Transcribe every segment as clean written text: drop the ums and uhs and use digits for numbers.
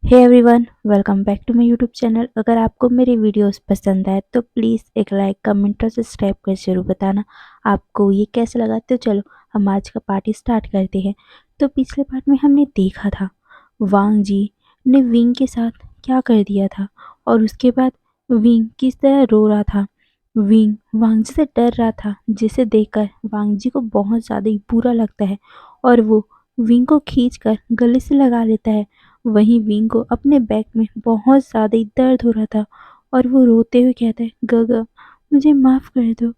Hey everyone, welcome back to my YouTube channel. अगर आपको मेरी वीडियोस पसंद आए तो प्लीज़ एक लाइक, कमेंट और सब्सक्राइब कर जरूर बताना आपको ये कैसा लगा। तो चलो हम आज का पार्ट स्टार्ट करते हैं। तो पिछले पार्ट में हमने देखा था वांग जी ने विंग के साथ क्या कर दिया था और उसके बाद विंग किस तरह रो रहा था। विंग वांग जी से डर रहा था, जिसे देखकर वांग जी को बहुत ज़्यादा ही बुरा लगता है और वो विंग को खींचकर गले से लगा लेता है। वहीं विंग को अपने बैक में बहुत ज़्यादा ही दर्द हो रहा था और वो रोते हुए कहता है, गगा मुझे माफ़ कर दो,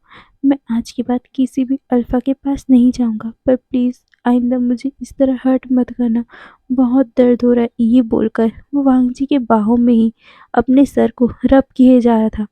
मैं आज के बाद किसी भी अल्फ़ा के पास नहीं जाऊंगा, पर प्लीज़ आइंदा मुझे इस तरह हर्ट मत करना, बहुत दर्द हो रहा है। ये बोलकर वो वांग जी के बाहों में ही अपने सर को रब किए जा रहा था।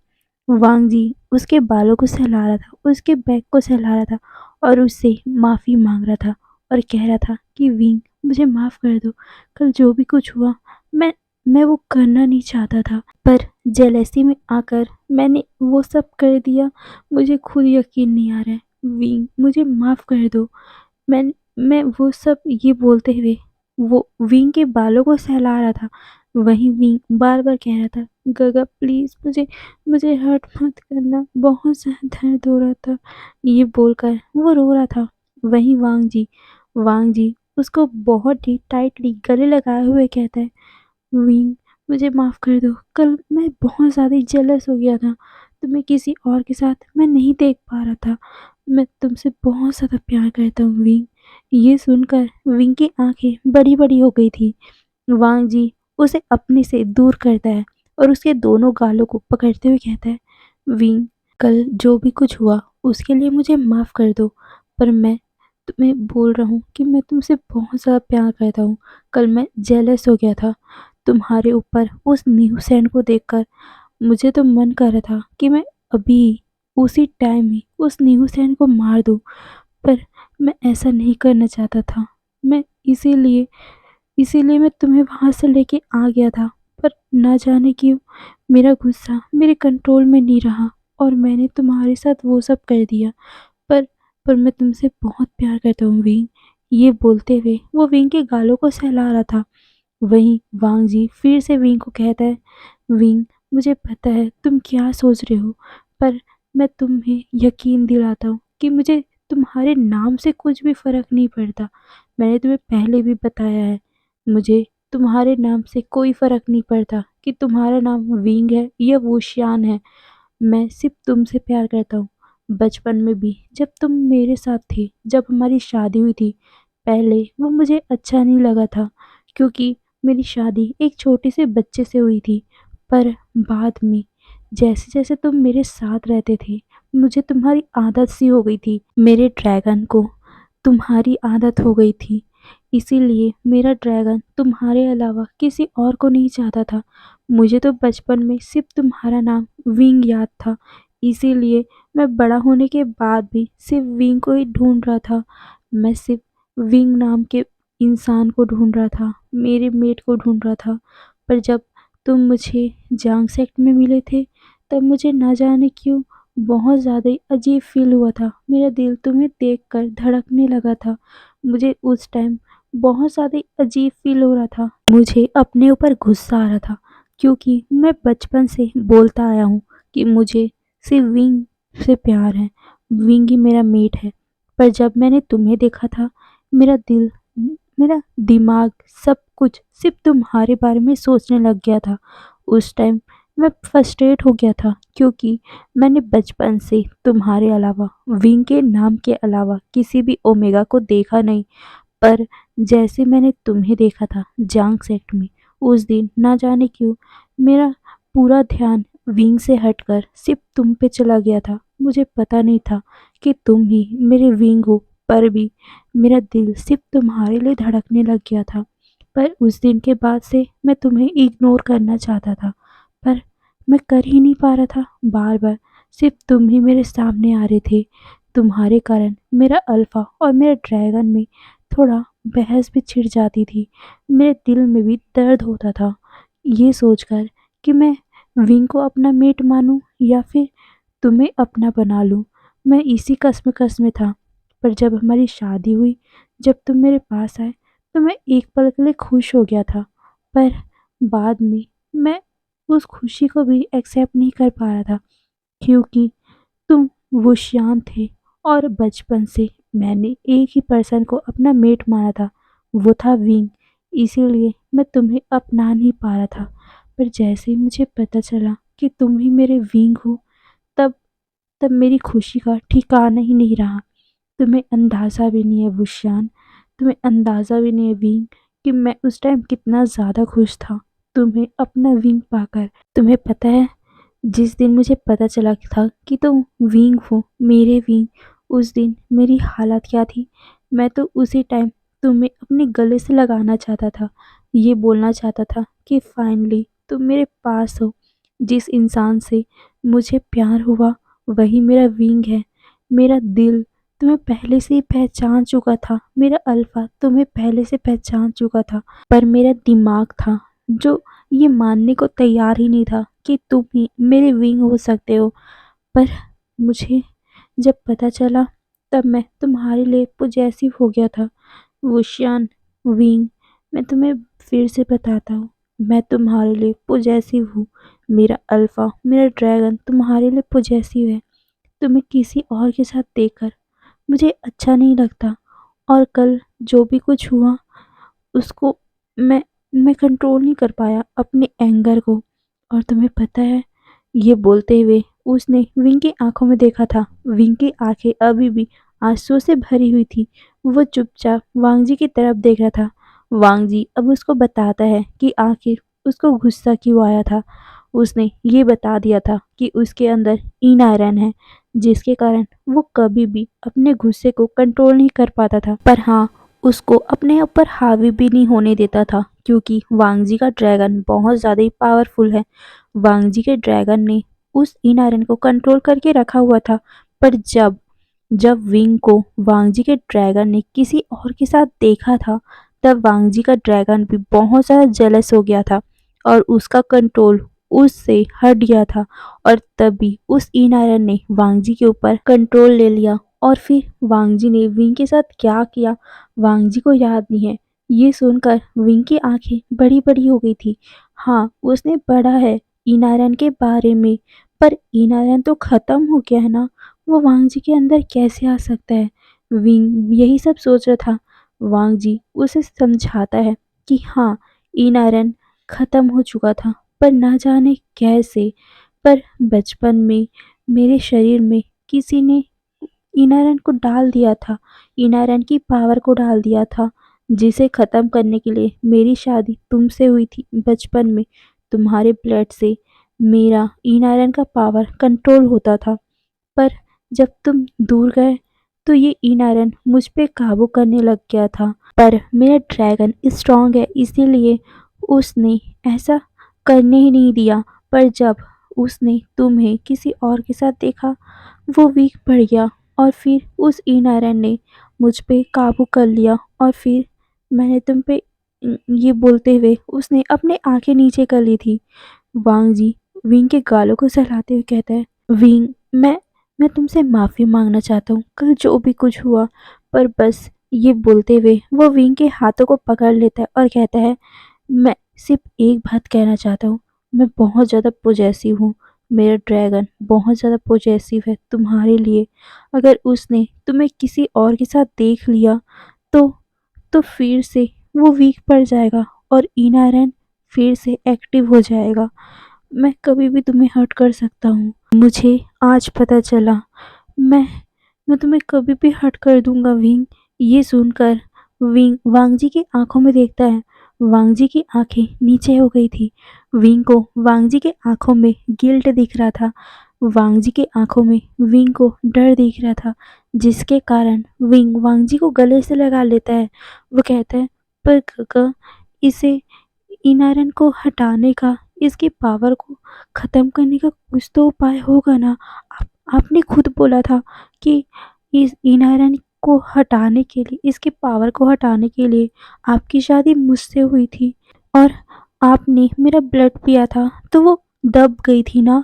वांग जी उसके बालों को सहला रहा था, उसके बैक को सहला रहा था और उससे माफ़ी मांग रहा था और कह रहा था कि विंग मुझे माफ़ कर दो, कल जो भी कुछ हुआ मैं मैं वो करना नहीं चाहता था, पर जेलसी में आकर मैंने वो सब कर दिया। मुझे खुद यकीन नहीं आ रहा है, विंग मुझे माफ़ कर दो। मैं मैं वो सब ये बोलते हुए वो विंग के बालों को सहला रहा था। वहीं विंग बार बार कह रहा था, गगा प्लीज़ मुझे मुझे हर्ट मत करना, बहुत ज़्यादा दर्द हो रहा था। ये बोलकर वो रो रहा था। वहीं वांग जी उसको बहुत ही टाइटली गले लगाए हुए कहता है, विंग मुझे माफ़ कर दो, कल मैं बहुत ज़्यादा ही जेलस हो गया था, तुम्हें किसी और के साथ मैं नहीं देख पा रहा था। मैं तुमसे बहुत ज़्यादा प्यार करता हूँ विंग। ये सुनकर विंग की आंखें बड़ी बड़ी हो गई थी। वांग जी उसे अपने से दूर करता है और उसके दोनों गालों को पकड़ते हुए कहता है, विंग कल जो भी कुछ हुआ उसके लिए मुझे माफ़ कर दो, पर मैं तुम्हें बोल रहा हूँ कि मैं तुमसे बहुत ज़्यादा प्यार करता हूँ। कल मैं जेलस हो गया था तुम्हारे ऊपर, उस न्यूसेंड को देखकर मुझे तो मन कर रहा था कि मैं अभी उसी टाइम ही उस न्यूसेंड को मार दूँ, पर मैं ऐसा नहीं करना चाहता था। मैं इसीलिए इसीलिए मैं तुम्हें वहाँ से लेके आ गया था, पर ना जाने क्यों मेरा गुस्सा मेरे कंट्रोल में नहीं रहा और मैंने तुम्हारे साथ वो सब कर दिया। पर पर मैं तुमसे बहुत प्यार करता हूँ विंग। ये बोलते हुए वो विंग के गालों को सहला रहा था। वहीं वांग जी फिर से विंग को कहता है, विंग मुझे पता है तुम क्या सोच रहे हो, पर मैं तुम्हें यकीन दिलाता हूँ कि मुझे तुम्हारे नाम से कुछ भी फ़र्क नहीं पड़ता। मैंने तुम्हें पहले भी बताया है, मुझे तुम्हारे नाम से कोई फ़र्क नहीं पड़ता कि तुम्हारा नाम विंग है या वुशियान है। मैं सिर्फ तुमसे प्यार करता हूँ। बचपन में भी जब तुम मेरे साथ थे, जब हमारी शादी हुई थी, पहले वो मुझे अच्छा नहीं लगा था, क्योंकि मेरी शादी एक छोटे से बच्चे से हुई थी। पर बाद में जैसे जैसे तुम मेरे साथ रहते थे, मुझे तुम्हारी आदत सी हो गई थी। मेरे ड्रैगन को तुम्हारी आदत हो गई थी, इसीलिए मेरा ड्रैगन तुम्हारे अलावा किसी और को नहीं चाहता था। मुझे तो बचपन में सिर्फ तुम्हारा नाम विंग याद था, इसीलिए मैं बड़ा होने के बाद भी सिर्फ विंग को ही ढूंढ रहा था। मैं सिर्फ विंग नाम के इंसान को ढूंढ रहा था, मेरे मेट को ढूंढ रहा था। पर जब तुम मुझे जांग सेक्ट में मिले थे, तब मुझे ना जाने क्यों बहुत ज़्यादा ही अजीब फील हुआ था। मेरा दिल तुम्हें देखकर धड़कने लगा था। मुझे उस टाइम बहुत ज़्यादा ही अजीब फील हो रहा था। मुझे अपने ऊपर गुस्सा आ रहा था, क्योंकि मैं बचपन से बोलता आया हूँ कि मुझे सिर्फ विंग से प्यार है, विंग ही मेरा मेट है। पर जब मैंने तुम्हें देखा था, मेरा दिल, मेरा दिमाग, सब कुछ सिर्फ तुम्हारे बारे में सोचने लग गया था। उस टाइम मैं फ्रस्ट्रेट हो गया था, क्योंकि मैंने बचपन से तुम्हारे अलावा, विंग के नाम के अलावा किसी भी ओमेगा को देखा नहीं। पर जैसे मैंने तुम्हें देखा था जांग सेक्ट में, उस दिन ना जाने क्यों मेरा पूरा ध्यान विंग से हटकर सिर्फ तुम पे चला गया था। मुझे पता नहीं था कि तुम ही मेरे विंग हो, पर भी मेरा दिल सिर्फ तुम्हारे लिए धड़कने लग गया था। पर उस दिन के बाद से मैं तुम्हें इग्नोर करना चाहता था, पर मैं कर ही नहीं पा रहा था। बार बार सिर्फ तुम ही मेरे सामने आ रहे थे। तुम्हारे कारण मेरा अल्फा और मेरा ड्रैगन में थोड़ा बहस भी छिड़ जाती थी। मेरे दिल में भी दर्द होता था, ये सोचकर कि मैं विंग को अपना मेट मानूं या फिर तुम्हें अपना बना लूं। मैं इसी कश्मकश में था। पर जब हमारी शादी हुई, जब तुम मेरे पास आए, तो मैं एक पल के लिए खुश हो गया था। पर बाद में मैं उस खुशी को भी एक्सेप्ट नहीं कर पा रहा था, क्योंकि तुम वुशियान थे और बचपन से मैंने एक ही पर्सन को अपना मेट माना था, वो था विंग। इसीलिए मैं तुम्हें अपना नहीं पा रहा था। पर जैसे ही मुझे पता चला कि तुम ही मेरे विंग हो, तब तब मेरी खुशी का ठिकाना ही नहीं रहा। तुम्हें अंदाज़ा भी नहीं है वुशियान, तुम्हें अंदाज़ा भी नहीं है विंग, कि मैं उस टाइम कितना ज़्यादा खुश था तुम्हें अपना विंग पाकर। तुम्हें पता है, जिस दिन मुझे पता चला था कि तुम विंग हो, मेरे विंग, उस दिन मेरी हालत क्या थी। मैं तो उसी टाइम तुम्हें अपने गले से लगाना चाहता था, ये बोलना चाहता था कि फाइनली तुम मेरे पास हो। जिस इंसान से मुझे प्यार हुआ वही मेरा विंग है। मेरा दिल तुम्हें पहले से ही पहचान चुका था, मेरा अल्फा तुम्हें पहले से पहचान चुका था। पर मेरा दिमाग था जो ये मानने को तैयार ही नहीं था कि तुम ही मेरे विंग हो सकते हो। पर मुझे जब पता चला, तब मैं तुम्हारे लिए पॉजेसिव हो गया था। वुशियान, विंग, मैं तुम्हें फिर से बताता हूँ, मैं तुम्हारे लिए पॉजेसिव हूँ। मेरा अल्फा, मेरा ड्रैगन तुम्हारे लिए पॉजेसिव है। तुम्हें किसी और के साथ देखकर मुझे अच्छा नहीं लगता, और कल जो भी कुछ हुआ उसको मैं मैं कंट्रोल नहीं कर पाया अपने एंगर को। और तुम्हें पता है, ये बोलते हुए उसने विंग की आंखों में देखा था। विंग की आंखें अभी भी आंसुओं से भरी हुई थी। वो चुपचाप वांग जी की तरफ देख रहा था। वांग जी अब उसको बताता है कि आखिर उसको गुस्सा क्यों आया था। उसने ये बता दिया था कि उसके अंदर इन आयरन है, जिसके कारण वो कभी भी अपने गुस्से को कंट्रोल नहीं कर पाता था। पर हाँ, उसको अपने ऊपर हावी भी नहीं होने देता था, क्योंकि वांगजी का ड्रैगन बहुत ज़्यादा ही पावरफुल है। वांगजी के ड्रैगन ने उस इन आयरन को कंट्रोल करके रखा हुआ था। पर जब जब विंग को वांगजी के ड्रैगन ने किसी और के साथ देखा था, तब वांगजी का ड्रैगन भी बहुत ज़्यादा जेलस हो गया था और उसका कंट्रोल उससे हट गया था। और तभी उस इन आयरन ने वांगजी के ऊपर कंट्रोल ले लिया। और फिर वांगजी ने विंग के साथ क्या किया, वांगजी को याद नहीं है। ये सुनकर विंग की आंखें बड़ी बड़ी हो गई थी। हाँ, उसने पढ़ा है इनारन के बारे में, पर इनारन तो खत्म हो गया है ना, वो वांगजी के अंदर कैसे आ सकता है। विंग यही सब सोच रहा था। वांगजी उसे समझाता है कि हाँ, इनारन खत्म हो चुका था, पर ना जाने कैसे। पर बचपन में मेरे शरीर में किसी ने इनारन को डाल दिया था, इनारन की पावर को डाल दिया था, जिसे ख़त्म करने के लिए मेरी शादी तुमसे हुई थी बचपन में। तुम्हारे ब्लड से मेरा इनारन का पावर कंट्रोल होता था। पर जब तुम दूर गए तो ये इनारन मुझ पे काबू करने लग गया था। पर मेरा ड्रैगन स्ट्रांग है, इसीलिए उसने ऐसा करने ही नहीं दिया। पर जब उसने तुम्हें किसी और के साथ देखा, वो वीक पड़ गया और फिर उस ईनारन ने मुझ पे काबू कर लिया। और फिर मैंने तुम पे ये बोलते हुए उसने अपने आंखें नीचे कर ली थी। वांग जी विंग के गालों को सहलाते हुए कहता है, विंग, मैं तुमसे माफ़ी मांगना चाहता हूँ, कल जो भी कुछ हुआ। पर बस ये बोलते हुए वो विंग के हाथों को पकड़ लेता है और कहता है, मैं सिर्फ एक बात कहना चाहता हूँ, मैं बहुत ज़्यादा पॉजेसिव हूँ। मेरा ड्रैगन बहुत ज़्यादा पॉजेसिव है तुम्हारे लिए। अगर उसने तुम्हें किसी और के साथ देख लिया तो फिर से वो वीक पड़ जाएगा और इनारन फिर से एक्टिव हो जाएगा। मैं कभी भी तुम्हें हर्ट कर सकता हूँ। मुझे आज पता चला, मैं मैं तुम्हें कभी भी हर्ट कर दूंगा विंग। ये सुनकर विंग वांगजी की आंखों में देखता है। वांगजी की आंखें नीचे हो गई थी। विंग को वांगजी के आंखों में गिल्ट दिख रहा था। वांगजी के आंखों में विंग को डर दिख रहा था, जिसके कारण विंग वांगजी को गले से लगा लेता है। वो कहता है, पर काका, इसे इनारन को हटाने का, इसकी पावर को ख़त्म करने का कुछ तो उपाय होगा ना। आपने खुद बोला था कि इस इनारन को हटाने के लिए, इसकी पावर को हटाने के लिए आपकी शादी मुझसे हुई थी और आपने मेरा ब्लड पिया था तो वो दब गई थी ना।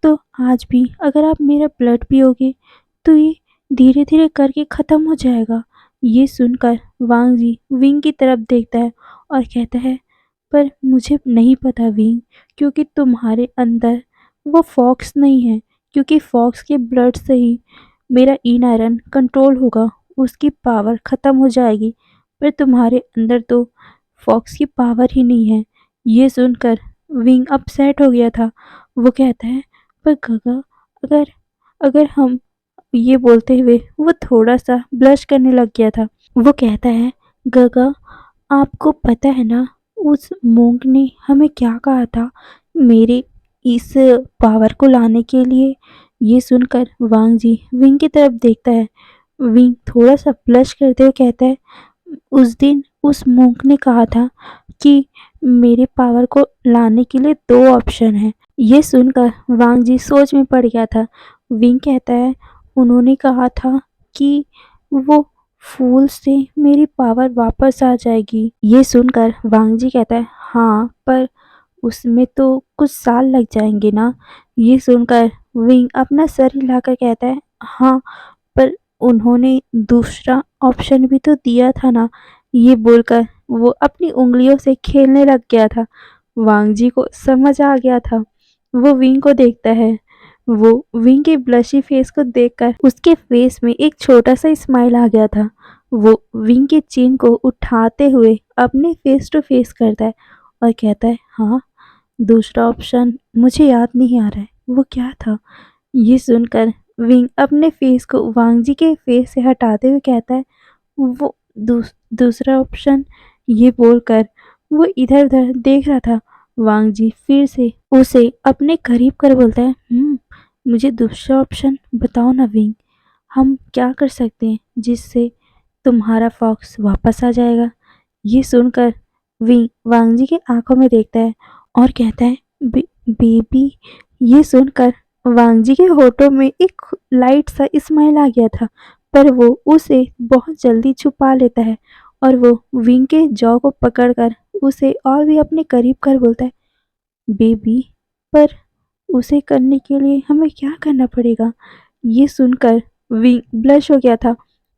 तो आज भी अगर आप मेरा ब्लड पियोगे तो ये धीरे धीरे करके ख़त्म हो जाएगा। ये सुनकर वांग जी विंग की तरफ देखता है और कहता है, पर मुझे नहीं पता विंग, क्योंकि तुम्हारे अंदर वो फॉक्स नहीं है, क्योंकि फॉक्स के ब्लड से ही मेरा इन आयरन कंट्रोल होगा, उसकी पावर ख़त्म हो जाएगी। पर तुम्हारे अंदर तो फॉक्स की पावर ही नहीं है। ये सुनकर विंग अपसेट हो गया था। वो कहता है, पर गगा, अगर अगर हम, ये बोलते हुए वो थोड़ा सा ब्लश करने लग गया था। वो कहता है, गगा, आपको पता है ना, उस मोंक ने हमें क्या कहा था मेरे इस पावर को लाने के लिए। ये सुनकर वांग जी विंग की तरफ देखता है। विंग थोड़ा सा ब्लश करते हुए कहता है, उस दिन उस मोंक ने कहा था कि मेरे पावर को लाने के लिए दो ऑप्शन है। ये सुनकर वांग जी सोच में पड़ गया था। विंग कहता है, उन्होंने कहा था कि वो फूल से मेरी पावर वापस आ जाएगी। ये सुनकर वांग जी कहता है, हाँ, पर उसमें तो कुछ साल लग जाएंगे ना। ये सुनकर विंग अपना सर हिलाकर कहता है, हाँ, पर उन्होंने दूसरा ऑप्शन भी तो दिया था ना। ये बोलकर वो अपनी उंगलियों से खेलने लग गया था। वांग जी को समझ आ गया था। वो विंग को देखता है। वो विंग के ब्लशी फेस को देखकर उसके फेस में एक छोटा सा स्माइल आ गया था। वो विंग के चिन को उठाते हुए अपने फेस टू फेस करता है और कहता है, हाँ, दूसरा ऑप्शन मुझे याद नहीं आ रहा है, वो क्या था। ये सुनकर विंग अपने फेस को वांग जी के फेस से हटाते हुए कहता है, वो दूसरा ऑप्शन। ये बोलकर वो इधर उधर देख रहा था। वांग जी फिर से उसे अपने करीब कर बोलता है, मुझे दूसरा ऑप्शन बताओ ना विंग, हम क्या कर सकते हैं जिससे तुम्हारा फॉक्स वापस आ जाएगा। ये सुनकर विंग वांग जी की आंखों में देखता है और कहता है, बेबी। ये सुनकर वांग जी के होठों में एक लाइट सा स्माइल आ गया था, पर वो उसे बहुत जल्दी छुपा लेता है और वो विंग के जॉ को पकड़कर उसे और भी अपने करीब कर बोलता है, बेबी, पर उसे करने के लिए हमें क्या करना पड़ेगा। ये सुनकर विंग ब्लश हो गया था।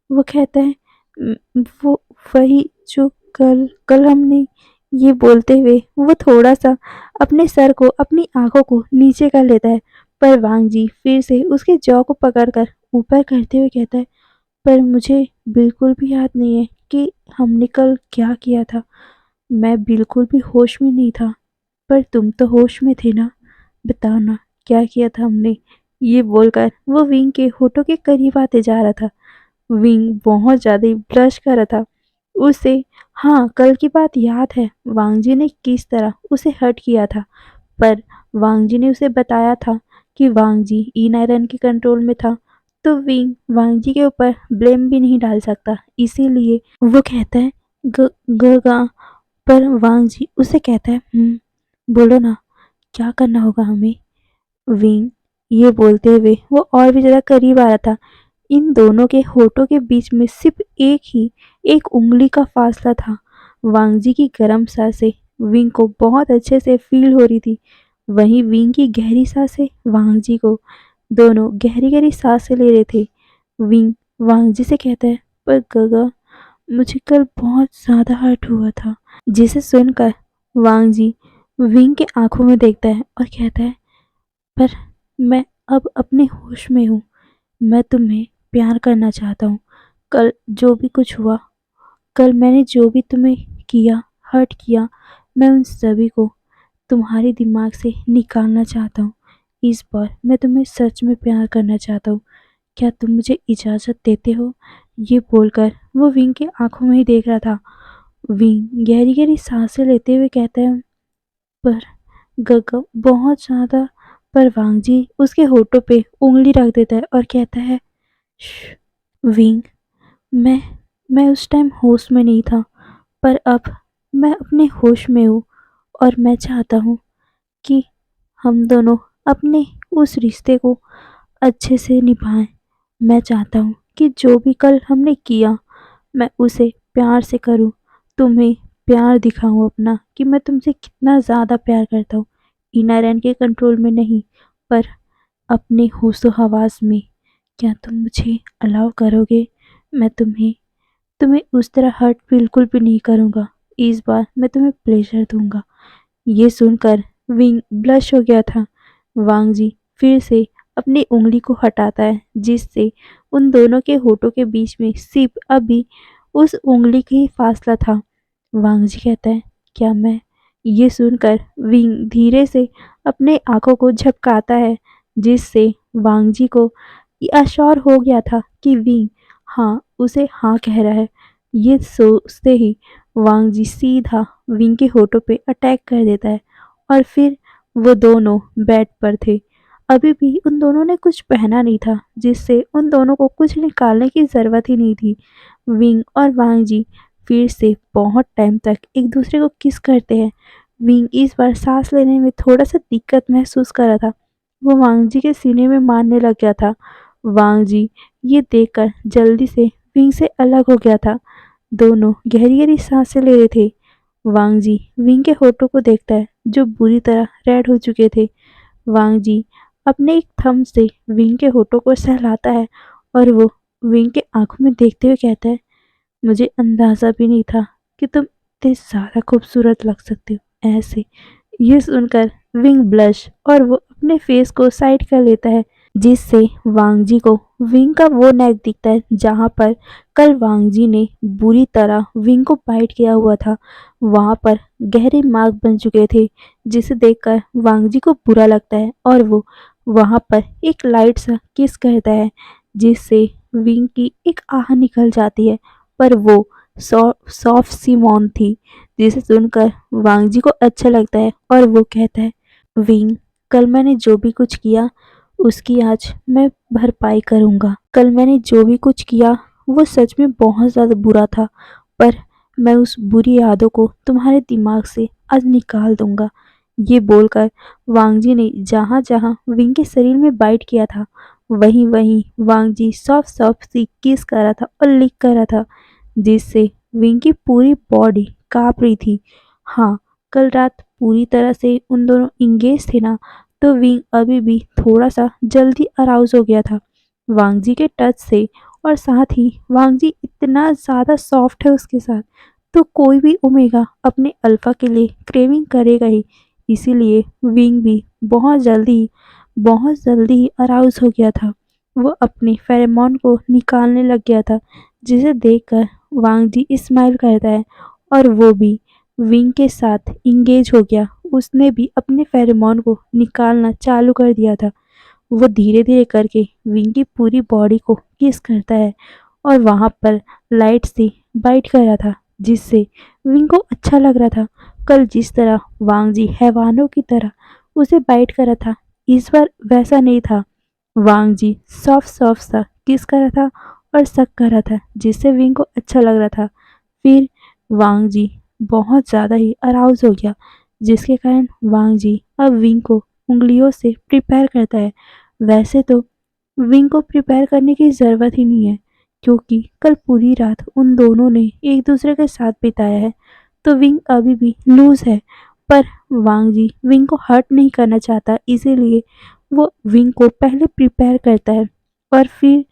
वो कहता है, वो वही जो कल कल हमने। ये बोलते हुए वो थोड़ा सा अपने सर को अपनी आंखों को नीचे कर लेता है, पर वांग जी फिर से उसके जॉ को पकड़कर ऊपर करते हुए कहता है, पर मुझे बिल्कुल भी याद नहीं है कि हमने कल क्या किया था। मैं बिल्कुल भी होश में नहीं था, पर तुम तो होश में थे ना। बताओ ना, क्या किया था हमने। ये बोलकर वो विंग के होठों के करीब आते जा रहा था। विंग बहुत ज़्यादा ही ब्लश कर रहा था। उसे, हाँ, कल की बात याद है, वांग जी ने किस तरह उसे हर्ट किया था। पर वांग जी ने उसे बताया था कि वांग जी इन आयरन के कंट्रोल में था, तो विंग वांग जी के ऊपर ब्लेम भी नहीं डाल सकता। इसीलिए वो कहता है, ग गगा। पर वांग जी उसे कहता है, बोलो ना, क्या करना होगा हमें। विंग, ये बोलते हुए वो और भी ज़्यादा करीब आ रहा था। इन दोनों के होठों के बीच में सिर्फ एक उंगली का फासला था। वांग जी की गर्म सांसें विंग को बहुत अच्छे से फील हो रही थी। वहीं विंग की गहरी सांसें वांग जी को, दोनों गहरी गहरी सांसें ले रहे थे। विंग वांग जी से कहता है, पर गगा, मुझे कल बहुत ज़्यादा हर्ट हुआ था। जिसे सुनकर वांग जी विंग के आंखों में देखता है और कहता है, पर मैं अब अपने होश में हूँ। मैं तुम्हें प्यार करना चाहता हूँ। कल जो भी कुछ हुआ, कल मैंने जो भी तुम्हें किया, हर्ट किया, मैं उन सभी को तुम्हारे दिमाग से निकालना चाहता हूँ। इस बार मैं तुम्हें सच में प्यार करना चाहता हूँ। क्या तुम मुझे इजाज़त देते हो। ये बोलकर वो विंग की आंखों में ही देख रहा था। विंग गहरी गहरी सांसें लेते हुए कहता है, पर गग्गा बहुत ज़्यादा। पर वांग जी उसके होठों पे उंगली रख देता है और कहता है, "श्श, विंग, मैं मैं उस टाइम होश में नहीं था, पर अब मैं अपने होश में हूँ और मैं चाहता हूँ कि हम दोनों अपने उस रिश्ते को अच्छे से निभाएं। मैं चाहता हूँ कि जो भी कल हमने किया, मैं उसे प्यार से करूँ, तुम्हें प्यार दिखाऊँ अपना कि मैं तुमसे कितना ज़्यादा प्यार करता हूँ। इनर एंड के कंट्रोल में नहीं, पर अपने होशो हवास में। क्या तुम मुझे अलाउ करोगे। मैं तुम्हें तुम्हें उस तरह हर्ट बिल्कुल भी नहीं करूँगा। इस बार मैं तुम्हें प्लेजर दूंगा। ये सुनकर विंग ब्लश हो गया था। वांग जी फिर से अपनी उंगली को हटाता है जिससे उन दोनों के होठों के बीच में सिर्फ अभी उस उंगली का ही फासला था। वांग जी कहता है, क्या मैं? ये सुनकर विंग धीरे से अपने आंखों को झपकाता है जिससे वांग जी को ये आश्चर्य हो गया था कि विंग हाँ उसे हाँ कह रहा है। ये सोचते ही वांग जी सीधा विंग के होठों पे अटैक कर देता है और फिर वो दोनों बेड पर थे। अभी भी उन दोनों ने कुछ पहना नहीं था जिससे उन दोनों को कुछ निकालने की ज़रूरत ही नहीं थी। विंग और वांग जी फिर से बहुत टाइम तक एक दूसरे को किस करते हैं। विंग इस बार सांस लेने में थोड़ा सा दिक्कत महसूस कर रहा था। वो वांग जी के सीने में मारने लग गया था। वांग जी ये देखकर जल्दी से विंग से अलग हो गया था। दोनों गहरी गहरी सांसें ले रहे थे। वांग जी विंग के होठों को देखता है जो बुरी तरह रेड हो चुके थे। वांग जी अपने एक थंब से विंग के होठों को सहलाता है और वो विंग के आंखों में देखते हुए कहता है, मुझे अंदाजा भी नहीं था कि तुम इतने ज़्यादा खूबसूरत लग सकते हो ऐसे। ये सुनकर विंग ब्लश और वो अपने फेस को साइड कर लेता है जिससे वांग जी को विंग का वो नेक दिखता है जहाँ पर कल वांग जी ने बुरी तरह विंग को बाइट किया हुआ था। वहाँ पर गहरे मार्क बन चुके थे जिसे देखकर वांग जी को बुरा लगता है और वो वहाँ पर एक लाइट सा किस करता है जिससे विंग की एक आह निकल जाती है। पर वो सॉफ्ट सी मौन थी जिसे सुनकर वांग जी को अच्छा लगता है और वो कहता है, विंग कल मैंने जो भी कुछ किया उसकी आज मैं भरपाई करूँगा। कल मैंने जो भी कुछ किया वो सच में बहुत ज़्यादा बुरा था, पर मैं उस बुरी यादों को तुम्हारे दिमाग से आज निकाल दूँगा। ये बोलकर वांग जी ने जहाँ-जहाँ विंग के शरीर में बाइट किया था, वहीं-वहीं वांग जी सॉफ्ट-सॉफ्ट सी किस कर रहा था और लिक कर रहा था, जिससे विंग की पूरी बॉडी काँप रही थी। हाँ, कल रात पूरी तरह से उन दोनों एंगेज थे ना, तो विंग अभी भी थोड़ा-सा जल्दी अराउज़ हो गया था वांग जी के टच से और साथ ही वांग जी इतना ज़्यादा सॉफ्ट है उसके साथ, तो कोई भी ओमेगा अपने अल्फ़ा के लिए क्रेविंग करेगा ही। इसीलिए विंग भी बहुत जल्दी ही अराउज़ हो गया था। वो अपने फेरोमोन को निकालने लग गया था, जिसे देखकर वांग जी स्माइल करता है और वो भी विंग के साथ एंगेज हो गया। उसने भी अपने फेरोमोन को निकालना चालू कर दिया था। वो धीरे-धीरे करके विंग की पूरी बॉडी को किस करता है और वहाँ पर लाइट से बाइट कर रहा था, जिससे विंग को अच्छा लग रहा था। कल जिस तरह वांग जी हैवानों की तरह उसे बाइट कर रहा था, इस बार वैसा नहीं था। वांग जी सॉफ्ट-सॉफ्ट सा किस कर रहा था और सक कर रहा था, जिससे विंग को अच्छा लग रहा था। फिर वांग जी बहुत ज़्यादा ही अराउज़ हो गया, जिसके कारण वांग जी अब विंग को उँगलियों से प्रिपेयर करता है। वैसे तो विंग को प्रिपेयर करने की ज़रूरत ही नहीं है, क्योंकि कल पूरी रात उन दोनों ने एक दूसरे के साथ बिताया है, तो विंग अभी भी लूज़ है। पर वांग जी विंग को हर्ट नहीं करना चाहता, इसीलिए वो विंग को पहले प्रिपेयर करता है और फिर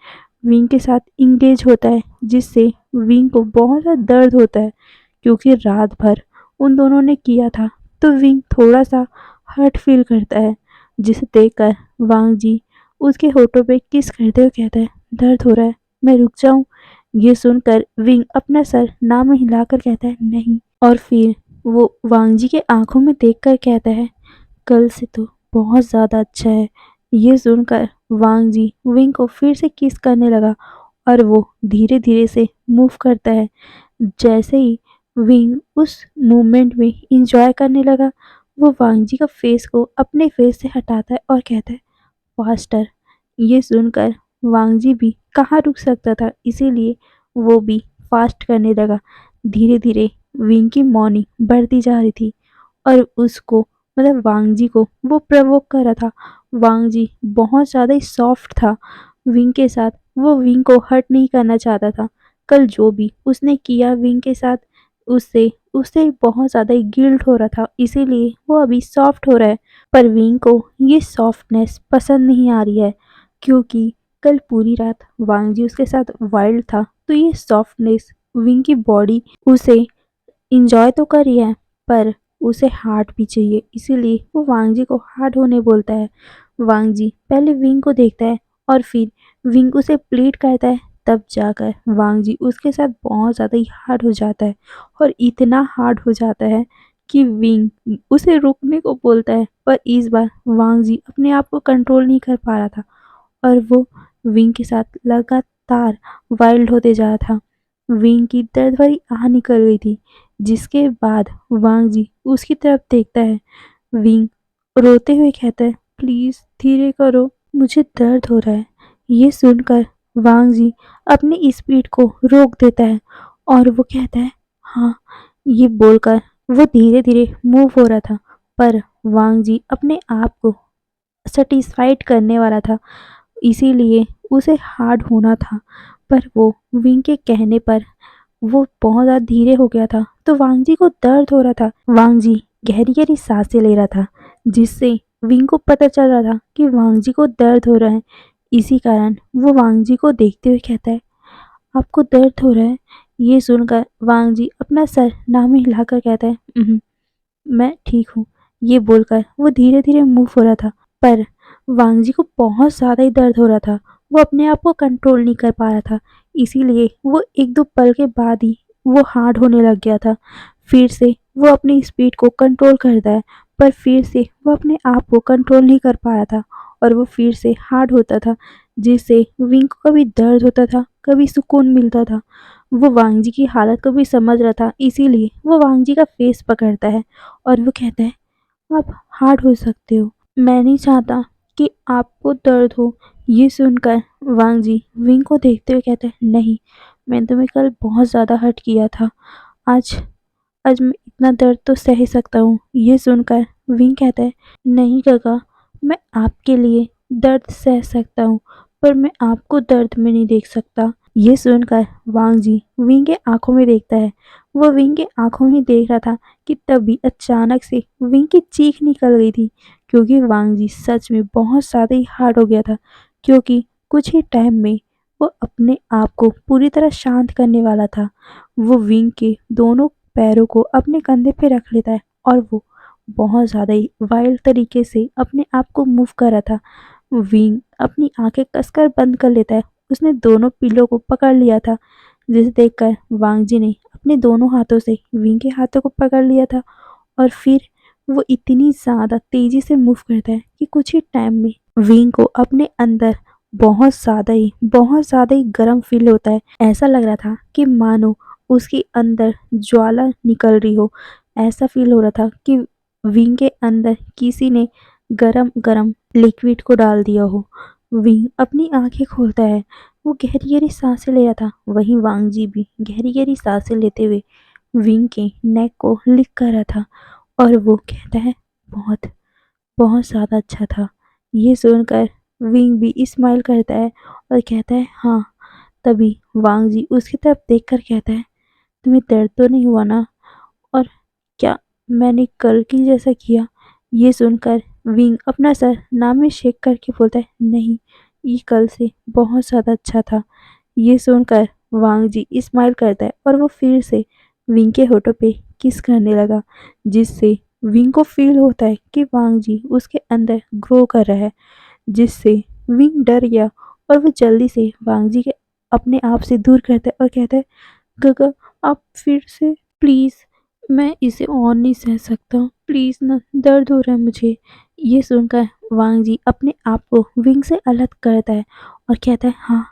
विंग के साथ इंगेज होता है, जिससे विंग को बहुत ज़्यादा दर्द होता है, क्योंकि रात भर उन दोनों ने किया था। तो विंग थोड़ा सा हर्ट फील करता है, जिसे देखकर वांग जी उसके होठों पे किस करते हुए कहता है, दर्द हो रहा है, मैं रुक जाऊं? ये सुनकर विंग अपना सर ना में हिलाकर कहता है, नहीं। और फिर वो वांग जी के आंखों में देखकर कहता है, कल से तो बहुत ज़्यादा अच्छा है। ये सुनकर वांग जी विंग को फिर से किस करने लगा और वो धीरे-धीरे से मूव करता है। जैसे ही विंग उस मूवमेंट में एंजॉय करने लगा, वो वांग जी का फेस को अपने फेस से हटाता है और कहता है, फास्टर। ये सुनकर वांग जी भी कहाँ रुक सकता था, इसीलिए वो भी फास्ट करने लगा। धीरे-धीरे विंग की मॉर्निंग बढ़ती जा रही थी और उसको मतलब वांग जी को वो प्रवोक कर रहा था। वांग जी बहुत ज़्यादा ही सॉफ्ट था विंग के साथ, वो विंग को हर्ट नहीं करना चाहता था। कल जो भी उसने किया विंग के साथ, उससे उसे बहुत ज़्यादा ही गिल्ट हो रहा था, इसीलिए वो अभी सॉफ्ट हो रहा है। पर विंग को ये सॉफ्टनेस पसंद नहीं आ रही है, क्योंकि कल पूरी रात वांग जी उसके साथ वाइल्ड था, तो ये सॉफ्टनेस विंग की बॉडी उसे इंजॉय तो कर रही है, पर उसे हार्ड भी चाहिए, इसीलिए वो वांग जी को हार्ड होने बोलता है। वांग जी पहले विंग को देखता है और फिर विंग उसे प्लीड करता है, तब जाकर वांग जी उसके साथ बहुत ज़्यादा ही हार्ड हो जाता है और इतना हार्ड हो जाता है कि विंग उसे रुकने को बोलता है, पर इस बार वांग जी अपने आप को कंट्रोल नहीं कर पा रहा था और वो विंग के साथ लगातार वाइल्ड होते जा रहा था। विंग की दर्द भरी आह निकल गई थी, जिसके बाद वांग जी उसकी तरफ देखता है। विंग रोते हुए कहता है, प्लीज धीरे करो, मुझे दर्द हो रहा है। ये सुनकर वांग जी अपनी स्पीड को रोक देता है और वो कहता है, हाँ। ये बोलकर वो धीरे धीरे मूव हो रहा था, पर वांग जी अपने आप को सेटिस्फाइड करने वाला था, इसीलिए उसे हार्ड होना था। पर वो विंग के कहने पर वो बहुत ज़्यादा धीरे हो गया था, तो वांग जी को दर्द हो रहा था। वांग जी गहरी गहरी सांसें ले रहा था, जिससे विंग को पता चल रहा था कि वांग जी को दर्द हो रहा है। इसी कारण वो वांग जी को देखते हुए कहता है, आपको दर्द हो रहा है? ये सुनकर वांग जी अपना सर ना में हिलाकर कहता है, मैं ठीक हूँ। ये बोलकर वो धीरे धीरे मूव हो रहा था, पर वांग जी को बहुत ज़्यादा ही दर्द हो रहा था। वो अपने आप को कंट्रोल नहीं कर पा रहा था, इसीलिए वो एक दो पल के बाद ही वो हार्ड होने लग गया था। फिर से वो अपनी स्पीड को कंट्रोल करता है, पर फिर से वो अपने आप को कंट्रोल नहीं कर पा रहा था और वो फिर से हार्ड होता था, जिससे विंग को कभी दर्द होता था, कभी सुकून मिलता था। वो वांग जी की हालत को भी समझ रहा था, इसीलिए वो वांग जी का फेस पकड़ता है और वो कहता है, आप हार्ड हो सकते हो, मैं नहीं चाहता कि आपको दर्द हो। ये सुनकर वांग जी विंग को देखते हुए कहते हैं, नहीं, मैंने तुम्हें कल बहुत ज़्यादा हर्ट किया था। आज आज मैं इतना दर्द तो सह सकता हूँ। ये सुनकर विंग कहता है, नहीं काका, मैं आपके लिए दर्द सह सकता हूँ, पर मैं आपको दर्द में नहीं देख सकता। ये सुनकर वांग जी विंग के आंखों में देखता है। वो विंग के आंखों में देख रहा था कि तभी अचानक से विंग की चीख निकल गई थी, क्योंकि वांग जी सच में बहुत ज़्यादा ही हार्ड हो गया था, क्योंकि कुछ ही टाइम में वो अपने आप को पूरी तरह शांत करने वाला था। वो विंग के दोनों पैरों को अपने कंधे पे रख लेता है और वो बहुत ज़्यादा ही वाइल्ड तरीके से अपने आप को मूव कर रहा था। विंग अपनी आंखें कसकर बंद कर लेता है। उसने दोनों पिल्लों को पकड़ लिया था, जिसे देखकर वांग जी ने अपने दोनों हाथों से विंग के हाथों को पकड़ लिया था और फिर वो इतनी ज़्यादा तेज़ी से मूव करता है कि कुछ ही टाइम में विंग को अपने अंदर बहुत ज़्यादा ही गर्म फील होता है। ऐसा लग रहा था कि मानो उसके अंदर ज्वाला निकल रही हो। ऐसा फील हो रहा था कि विंग के अंदर किसी ने गरम गरम लिक्विड को डाल दिया हो। विंग अपनी आंखें खोलता है। वो गहरी गहरी सांसें ले रहा था, वहीं वांग जी भी गहरी गहरी सांसें लेते हुए विंग के नेक को लिक कर रहा था और वो कहता है, बहुत बहुत ज़्यादा अच्छा था। ये सुनकर विंग भी स्माइल करता है और कहता है, हाँ। तभी वांग जी उसकी तरफ देखकर कहता है, तुम्हें दर्द तो नहीं हुआ ना? और क्या मैंने कल की जैसा किया? ये सुनकर विंग अपना सर ना में शेक करके बोलता है, नहीं, ये कल से बहुत ज़्यादा अच्छा था। ये सुनकर वांग जी स्माइल करता है और वो फिर से विंग के होठों पे किस करने लगा, जिससे विंग को फील होता है कि वांग जी उसके अंदर ग्रो कर रहा है, जिससे विंग डर गया और वो जल्दी से वांग जी के अपने आप से दूर करता है और कहता है, गगा, आप फिर से प्लीज़, मैं इसे और नहीं सह सकता, प्लीज़ ना, दर्द हो रहा है मुझे। ये सुनकर वांग जी अपने आप को विंग से अलग करता है और कहता है, हाँ,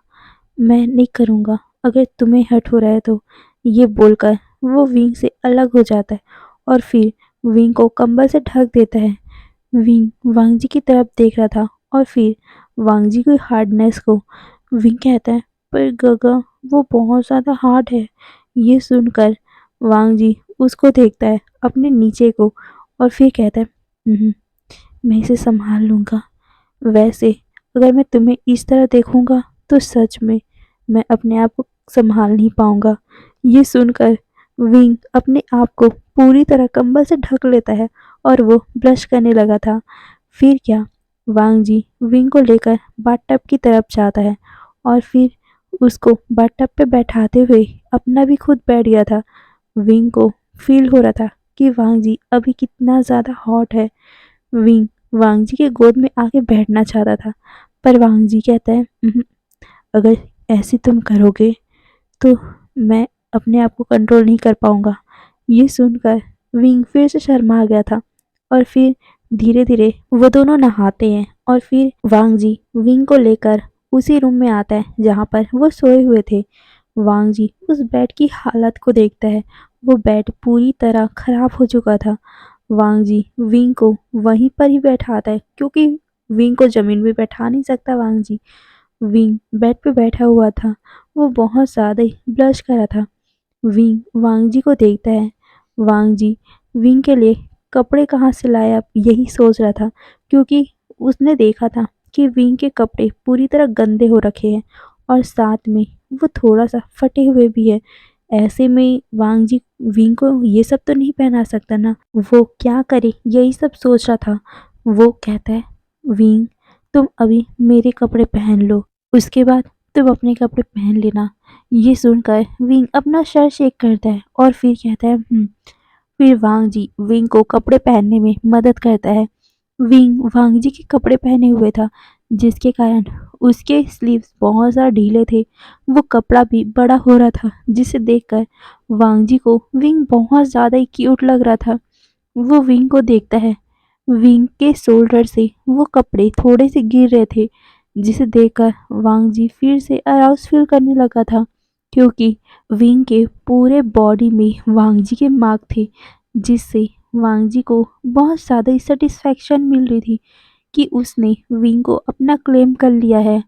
मैं नहीं करूँगा, अगर तुम्हें हर्ट हो रहा है तो। ये बोलकर वो विंग से अलग हो जाता है और फिर विंग को कंबल से ढक देता है। विंग वांग जी की तरफ देख रहा था और फिर वांग जी की हार्डनेस को विंग कहता है, पर गगा, वो बहुत ज़्यादा हार्ड है। ये सुनकर वांग जी उसको देखता है अपने नीचे को और फिर कहता है, "हम्म, मैं इसे संभाल लूँगा। वैसे अगर मैं तुम्हें इस तरह देखूँगा तो सच में मैं अपने आप को संभाल नहीं पाऊँगा।" ये सुनकर विंग अपने आप को पूरी तरह कंबल से ढक लेता है और वो ब्लश करने लगा था। फिर क्या, वांग जी विंग को लेकर बाथटब की तरफ जाता है और फिर उसको बाथटब पे बैठाते हुए अपना भी खुद बैठ गया था। विंग को फ़ील हो रहा था कि वांग जी अभी कितना ज़्यादा हॉट है। विंग वांग जी के गोद में आके बैठना चाहता था, पर वांग जी कहता है, अगर ऐसे तुम करोगे तो मैं अपने आप को कंट्रोल नहीं कर पाऊँगा।" ये सुनकर विंग फिर से शर्मा गया था और फिर धीरे-धीरे वो दोनों नहाते हैं और फिर वांग जी विंग को लेकर उसी रूम में आता है जहाँ पर वो सोए हुए थे। वांग जी उस बेड की हालत को देखता है। वो बेड पूरी तरह खराब हो चुका था। वांग जी विंग को वहीं पर ही बैठाता है क्योंकि विंग को ज़मीन पे बैठा नहीं सकता वांग जी। विंग बेड पे बैठा हुआ था। वो बहुत ज़्यादा ही ब्लश कर रहा था। विंग वांग जी को देखता है। वांग जी विंग के लिए कपड़े कहाँ से लाया यही सोच रहा था क्योंकि उसने देखा था कि विंग के कपड़े पूरी तरह गंदे हो रखे हैं और साथ में वो थोड़ा-सा फटे हुए भी हैं। ऐसे में वांग जी विंग को ये सब तो नहीं पहना सकता ना। वो क्या करे यही सब सोच रहा था। वो कहता है, विंग तुम अभी मेरे कपड़े पहन लो, उसके बाद तुम अपने कपड़े पहन लेना। ये सुनकर विंग अपना सर शेक करता है और फिर कहता है, फिर वांग जी विंग को कपड़े पहनने में मदद करता है। विंग वांग जी के कपड़े पहने हुए था, जिसके कारण उसके स्लीव्स बहुत ज़्यादा ढीले थे। वो कपड़ा भी बड़ा हो रहा था, जिसे देखकर वांग जी को विंग बहुत ज़्यादा ही क्यूट लग रहा था। वो विंग को देखता है। विंग के शोल्डर से वो कपड़े थोड़े से गिर रहे थे, जिसे देखकर वांग जी फिर से अराउज फील करने लगा था क्योंकि विंग के पूरे बॉडी में वांग जी के मार्क थे, जिससे वांग जी को बहुत ज़्यादा ही सेटिस्फैक्शन मिल रही थी कि उसने विंग को अपना क्लेम कर लिया है।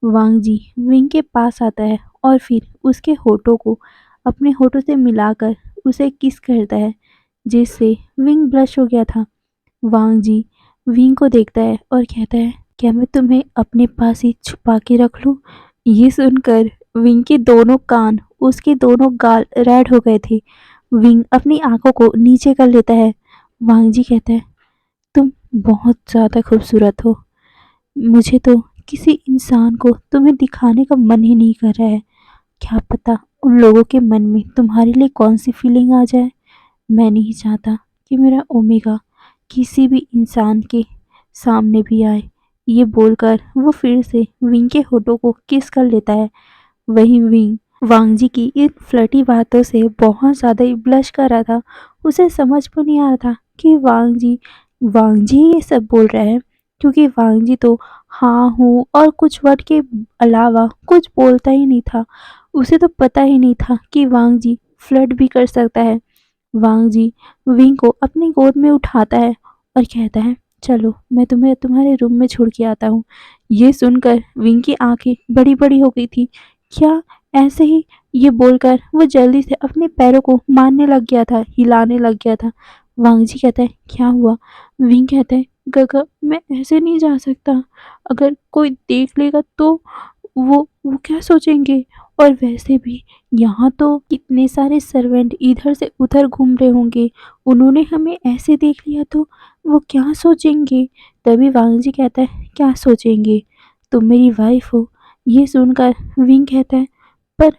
वांग जी विंग के पास आता है और फिर उसके होठों को अपने होठों से मिलाकर उसे किस करता है, जिससे विंग ब्लश हो गया था। वांग जी विंग को देखता है और कहता है, क्या मैं तुम्हें अपने पास ही छुपा के रख लूं? ये सुनकर विंग के दोनों कान, उसके दोनों गाल रेड हो गए थे। विंग अपनी आंखों को नीचे कर लेता है। वांग जी कहता है, तुम बहुत ज़्यादा खूबसूरत हो। मुझे तो किसी इंसान को तुम्हें दिखाने का मन ही नहीं कर रहा है। क्या पता उन लोगों के मन में तुम्हारे लिए कौन सी फीलिंग आ जाए। मैं नहीं चाहता कि मेरा ओमेगा किसी भी इंसान के सामने भी आए। ये बोलकर वो फिर से विंग के होठों को किस कर लेता है। वहीं विंग वांग जी की इन फ्लर्टी बातों से बहुत ज़्यादा ही ब्लश कर रहा था। उसे समझ में नहीं आ रहा था कि वांग जी ये सब बोल रहा है क्योंकि वांग जी तो हाँ हूँ और कुछ वर्ड के अलावा कुछ बोलता ही नहीं था। उसे तो पता ही नहीं था कि वांग जी फ्लर्ट भी कर सकता है। वांग जी विंग को अपनी गोद में उठाता है और कहता है, चलो मैं तुम्हें तुम्हारे रूम में छोड़ के आता हूँ। ये सुनकर विंग की आंखें बड़ी बड़ी हो गई थी। क्या ऐसे ही ये बोलकर वो जल्दी से अपने पैरों को मारने लग गया था, हिलाने लग गया था। वांग जी कहता है, क्या हुआ? विंग कहता है, गगा मैं ऐसे नहीं जा सकता। अगर कोई देख लेगा तो वो क्या सोचेंगे? और वैसे भी यहाँ तो कितने सारे सर्वेंट इधर से उधर घूम रहे होंगे। उन्होंने हमें ऐसे देख लिया तो वो क्या सोचेंगे? तभी वांग जी कहता है, क्या सोचेंगे? तुम मेरी वाइफ हो। ये सुनकर विंग कहता है, पर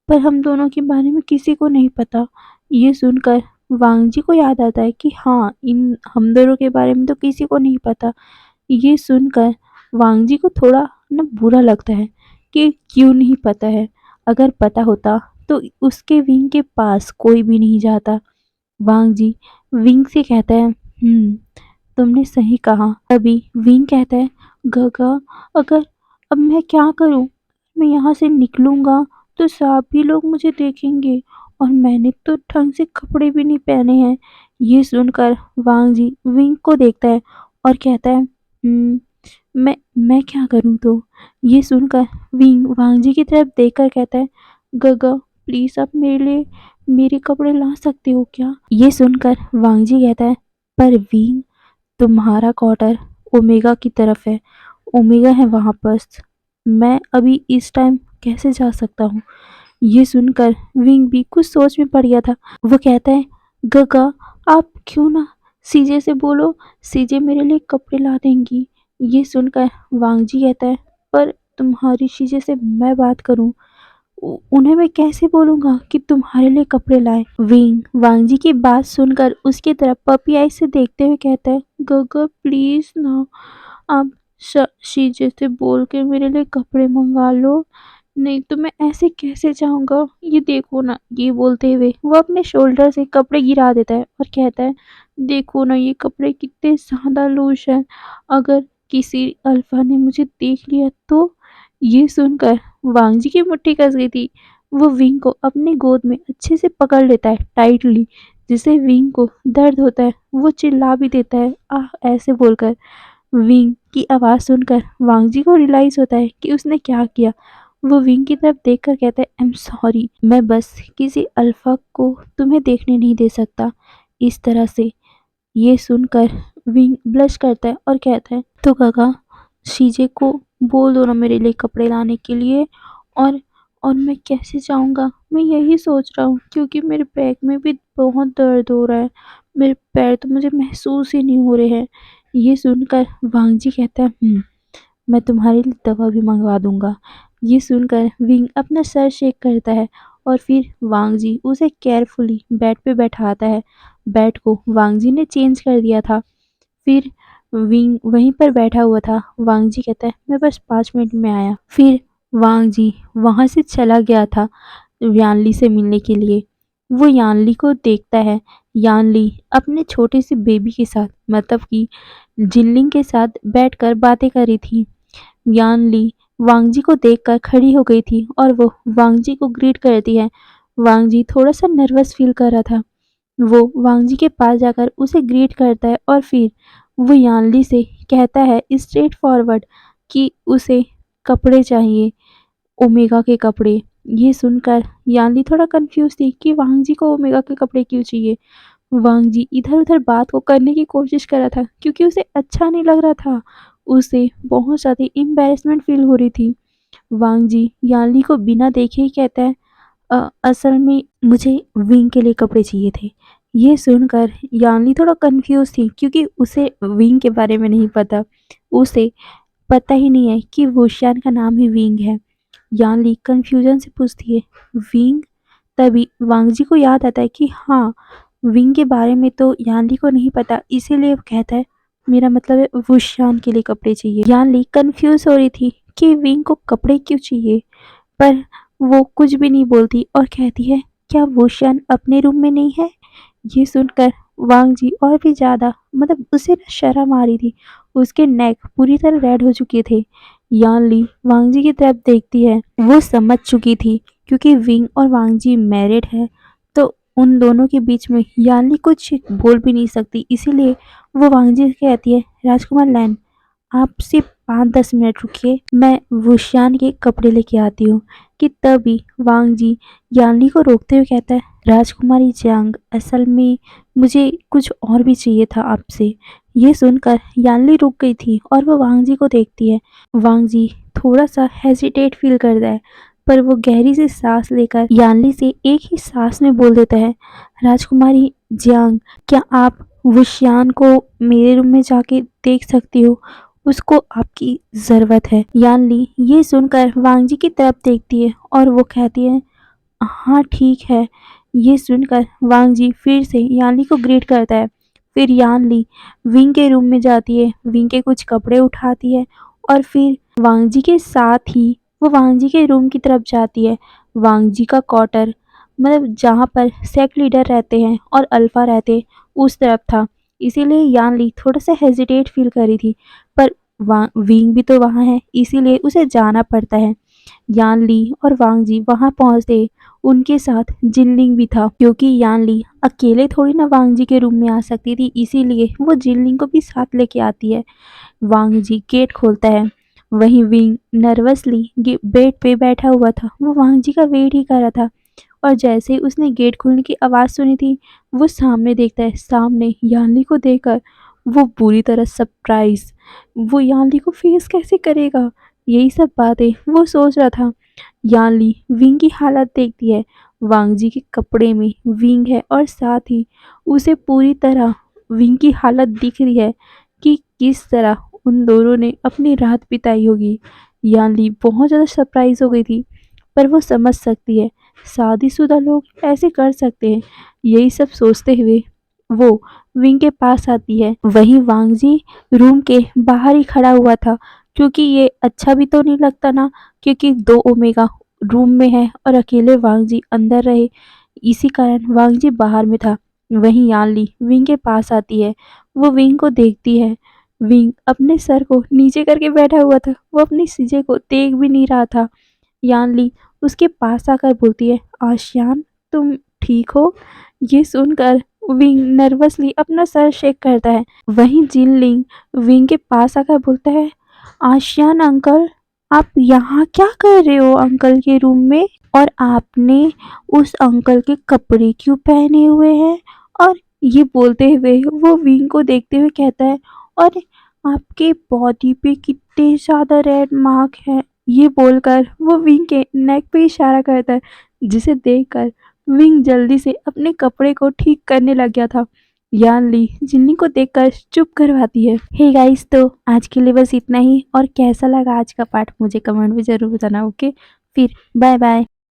पर हम दोनों के बारे में किसी को नहीं पता। ये सुनकर वांग जी को याद आता है कि हाँ, इन हम दोनों के बारे में तो किसी को नहीं पता। ये सुनकर वांग जी को थोड़ा ना बुरा लगता है कि क्यों नहीं पता है। अगर पता होता तो उसके विंग के पास कोई भी नहीं जाता। वांग जी विंग से कहता है, तुमने सही कहा। तभी विंग कहता है, गगा अगर अब मैं क्या करूं? मैं यहाँ से निकलूंगा तो सभी लोग मुझे देखेंगे और मैंने तो ढंग से कपड़े भी नहीं पहने हैं। ये सुनकर वांग जी विंग को देखता है और कहता है, मैं क्या करूं तो? ये सुनकर विंग वांग जी की तरफ देखकर कहता है, गगा प्लीज आप मेरे लिए मेरे कपड़े ला सकते हो क्या? ये सुनकर वांग जी कहता है, पर विंग तुम्हारा क्वार्टर ओमेगा की तरफ है। ओमेगा है वहाँ पर। मैं अभी इस टाइम कैसे जा सकता हूँ? ये सुनकर विंग भी कुछ सोच में पड़ गया था। वो कहता है, गगा आप क्यों ना सीजे से बोलो, सीजे मेरे लिए कपड़े ला देंगी। ये सुनकर वांग जी कहता है, पर तुम्हारी सीजे से मैं बात करूं? उन्हें मैं कैसे बोलूँगा कि तुम्हारे लिए कपड़े लाएँ? विंग वांगजी की बात सुनकर उसकी तरफ पपी आई से देखते हुए कहता है, गगा प्लीज़ ना, आप शीजे से बोल के मेरे लिए कपड़े मँगा लो, नहीं तो मैं ऐसे कैसे जाऊँगा? ये देखो ना। ये बोलते हुए वो अपने शोल्डर से कपड़े गिरा देता है और कहता है, देखो ना ये कपड़े कितने ज़्यादा लूज़ हैं, अगर किसी अल्फ़ा ने मुझे देख लिया तो? ये सुनकर वांगजी की मुट्ठी कस गई थी। वो विंग को अपनी गोद में अच्छे से पकड़ लेता है टाइटली, जिससे विंग को दर्द होता है। वो चिल्ला भी देता है, आह! ऐसे बोलकर। विंग की आवाज़ सुनकर वांगजी को रियलाइज़ होता है कि उसने क्या किया। वो विंग की तरफ देखकर कहता है, आई एम सॉरी, मैं बस किसी अल्फा को तुम्हें देखने नहीं दे सकता इस तरह से। ये सुनकर विंग ब्लश करता है और कहता है, तो काका शीजे को बोल दो ना मेरे लिए कपड़े लाने के लिए। और मैं कैसे जाऊँगा? मैं यही सोच रहा हूँ, क्योंकि मेरे बैक में भी बहुत दर्द हो रहा है। मेरे पैर तो मुझे महसूस ही नहीं हो रहे हैं। ये सुनकर वांगजी कहता है, मैं तुम्हारे लिए दवा भी मंगवा दूंगा। ये सुनकर विंग अपना सर शेक करता है और फिर वांगजी उसे केयरफुली बेड पे बैठाता है। बेड को वांगजी ने चेंज कर दिया था। फिर विंग वहीं पर बैठा हुआ था। वांगजी कहता है, मैं बस 5 मिनट में आया। फिर वांगजी वहां से चला गया था यानली से मिलने के लिए। वो यानली को देखता है। यानली अपने छोटे से बेबी के साथ, मतलब कि जिनलिंग के साथ बैठकर बातें कर रही थी। यानली वांगजी को देखकर खड़ी हो गई थी और वो वांगजी को ग्रीट करती है। वांगजी थोड़ा सा नर्वस फील कर रहा था। वो वांगजी के पास जाकर उसे ग्रीट करता है और फिर वो यानली से कहता है स्ट्रेट फॉरवर्ड कि उसे कपड़े चाहिए, ओमेगा के कपड़े। ये सुनकर यानली थोड़ा कंफ्यूज थी कि वांगजी को ओमेगा के कपड़े क्यों चाहिए। वांगजी इधर-उधर बात को करने की कोशिश कर रहा था क्योंकि उसे अच्छा नहीं लग रहा था। उसे बहुत ज़्यादा एम्बैरेसमेंट फील हो रही थी। वांगजी यानली को बिना देखे ही कहता है, असल में मुझे विंग के लिए कपड़े चाहिए थे। ये सुनकर यानली थोड़ा कंफ्यूज थी क्योंकि उसे विंग के बारे में नहीं पता। उसे पता ही नहीं है कि वुशियान का नाम ही विंग है। यानली कंफ्यूजन से पूछती है, विंग? तभी वांगजी को याद आता है कि हाँ, विंग के बारे में तो यानली को नहीं पता, इसीलिए वो कहता है, मेरा मतलब है वुशियान के लिए कपड़े चाहिए। यानली कंफ्यूज हो रही थी कि विंग को कपड़े क्यों चाहिए, पर वो कुछ भी नहीं बोलती और कहती है, क्या वुशियान अपने रूम में नहीं है? ये सुनकर वांगजी और भी ज़्यादा, मतलब उसे ना शर्म आ रही थी। उसके नेक पूरी तरह रेड हो चुके थे। यानली वांगजी की तरफ देखती है। वो समझ चुकी थी क्योंकि विंग और वांगजी मैरिड है, तो उन दोनों के बीच में यानली कुछ बोल भी नहीं सकती। इसीलिए वो वांगजी से कहती है, राजकुमार लैन, आप सिर्फ 5-10 मिनट रुकिए, मैं वुशियान के कपड़े लेके आती हूँ। कि तभी वांगजी यानली को रोकते हुए कहता है, राजकुमारी जियांग, असल में मुझे कुछ और भी चाहिए था आपसे। ये सुनकर यानली रुक गई थी और वो वांगजी को देखती है। वांगजी थोड़ा सा हेजिटेट फील करता है, पर वो गहरी सी सांस लेकर यानली से एक ही सांस में बोल देता है, राजकुमारी जियांग, क्या आप वुशियान को मेरे रूम में जाके देख सकती हो? उसको आपकी ज़रूरत है। यानली ये सुनकर वांगजी की तरफ देखती है और वो कहती है, हाँ ठीक है। ये सुनकर वांगजी फिर से यानली को ग्रीट करता है। फिर यानली विंग के रूम में जाती है, विंग के कुछ कपड़े उठाती है और फिर वांगजी के साथ ही वो वांगजी के रूम की तरफ जाती है। वांगजी का क्वार्टर, मतलब जहाँ पर सेक्ट लीडर रहते हैं और अल्फा रहते हैं, उस तरफ था। इसीलिए यानली थोड़ा सा हेजिटेट फील कर रही थी, पर विंग भी तो वहाँ है, इसीलिए उसे जाना पड़ता है। यानली और वांगजी वहां पहुंचते, उनके साथ जिनलिंग भी था, क्योंकि यानली अकेले थोड़ी ना वांगजी के रूम में आ सकती थी, इसीलिए वो जिनलिंग को भी साथ लेके आती है। वांगजी गेट खोलता है। वहीं विंग नर्वसली बेड पे बैठा हुआ था। वो वांगजी का वेट ही कर रहा था और जैसे ही उसने गेट खोलने की आवाज़ सुनी थी, वो सामने देखता है। सामने यानली को देखकर वो पूरी तरह सरप्राइज। वो यानली को फेस कैसे करेगा, यही सब बातें वो सोच रहा था। यानली विंग की हालत देखती है। वांगजी के कपड़े में विंग है और साथ ही उसे पूरी तरह विंग की हालत दिख रही है कि किस तरह उन दोनों ने अपनी रात बिताई होगी। यानली बहुत ज़्यादा सरप्राइज हो गई थी, पर वो समझ सकती है शादीशुदा लोग ऐसे कर सकते हैं। यही सब सोचते हुए वो विंग के पास आती है। वहीं वांगजी रूम के बाहर ही खड़ा हुआ था, क्योंकि ये अच्छा भी तो नहीं लगता ना, क्योंकि 2 ओमेगा रूम में है और अकेले वांगजी अंदर रहे। इसी कारण वांगजी बाहर में था। वहीं यानली विंग के पास आती है। वो विंग को देखती है। विंग अपने सर को नीचे करके बैठा हुआ था। वो अपनी चीजें को देख भी नहीं रहा था। यानली उसके पास आकर बोलती है, आशियान तुम ठीक हो? ये सुनकर विंग नर्वसली अपना सर शेक करता है। वहीं जिनलिंग विंग के पास आकर बोलता है, आशियान अंकल, आप यहाँ क्या कर रहे हो अंकल के रूम में? और आपने उस अंकल के कपड़े क्यों पहने हुए हैं? और ये बोलते हुए वो विंग को देखते हुए कहता है, और आपके बॉडी पे कितने ज़्यादा रेड मार्क है। ये बोलकर वो विंग के नेक पे इशारा करता है, जिसे देखकर विंग जल्दी से अपने कपड़े को ठीक करने लग गया था। यान ली जिन्नी को देखकर चुप करवाती है। हे गाइस, तो आज के लिए बस इतना ही। और कैसा लगा आज का पार्ट मुझे कमेंट में ज़रूर बताना। ओके, फिर बाय बाय।